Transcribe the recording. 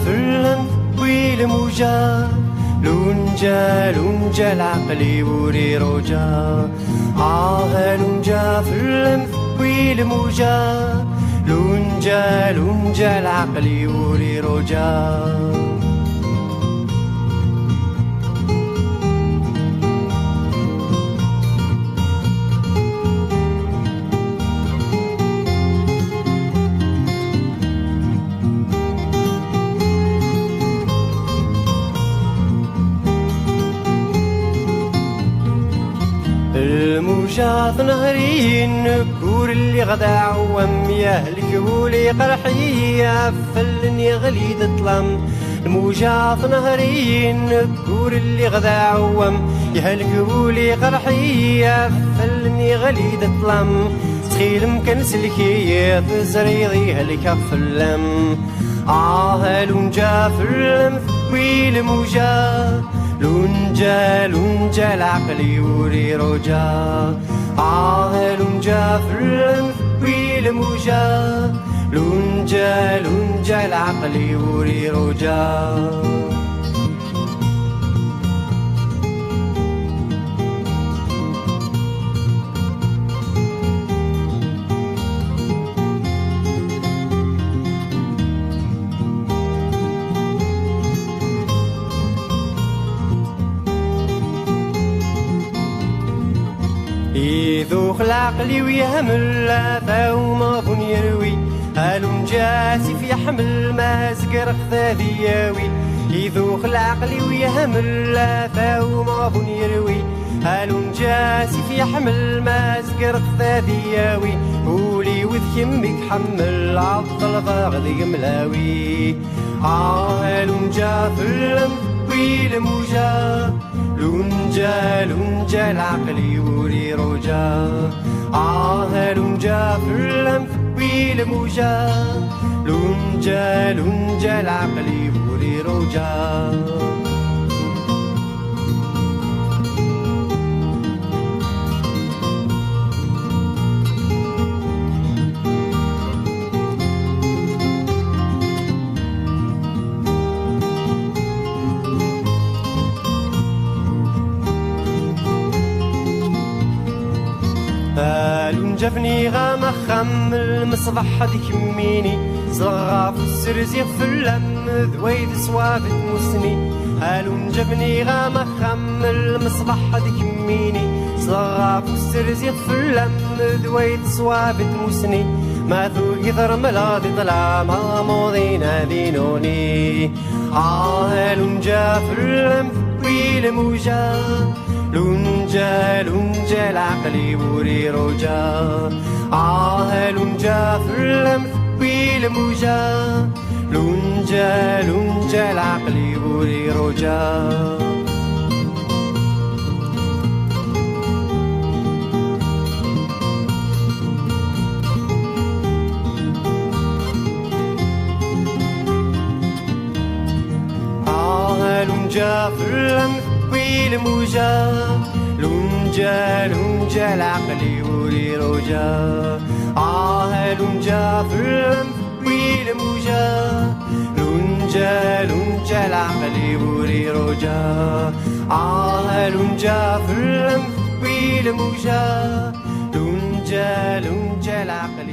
في الأنف والموجة لونجا العقل وري رجا لونجا في الأنف والموجة لونجا العقل وري رجا الموجة نهرين كور اللي غدا عوام يهلك ولي قرحي يفلن يغلي تطلم الموجة نهرين كور اللي غدا عوام يهلك ولي قرحي يفلن يغلي تطلم تخيل مكان سلكي تزريضي هلك فلم لونجا في الأنف والموجة لونجا العقل يوري رجا لونجا في الأنف والموجة لونجا العقل يوري رجا يذوق العقل ويهمل فوما بن يروي هالونجاسي في حمل ما زقر خذاذياوي يذوق العقل ويهمل فوما بن يروي هالونجاسي في حمل ما زقر خذاذياوي ولي وذ يمك حمل عض الباغ ذي ملاوي هالونجا في الأنف والموجة لونجا العقل يوري رجا لونجا في الأنف والموجة لونجا العقل يوري رجا لونجفني غام خم المصباح هذيك ميني صغار في السرزيق في اللم ذويد صوابت مسني لونجفني غام خم المصباح هذيك ميني صغار في السرزيق في اللم ذويد صوابت مسني ما ذو يضر ملاذ طلع ما موضينا دينوني لونجا في الأنف والموجة لونجا العقل يوري رجا لونجا في الأنف والموجة لونجا العقل يوري رجا لونجا في الأنف والموجة لونجا العقل يوري رجا لونجا في الأنف والموجة لونجا العقل يوري رجا لونجا في الأنف والموجة لونجا العقل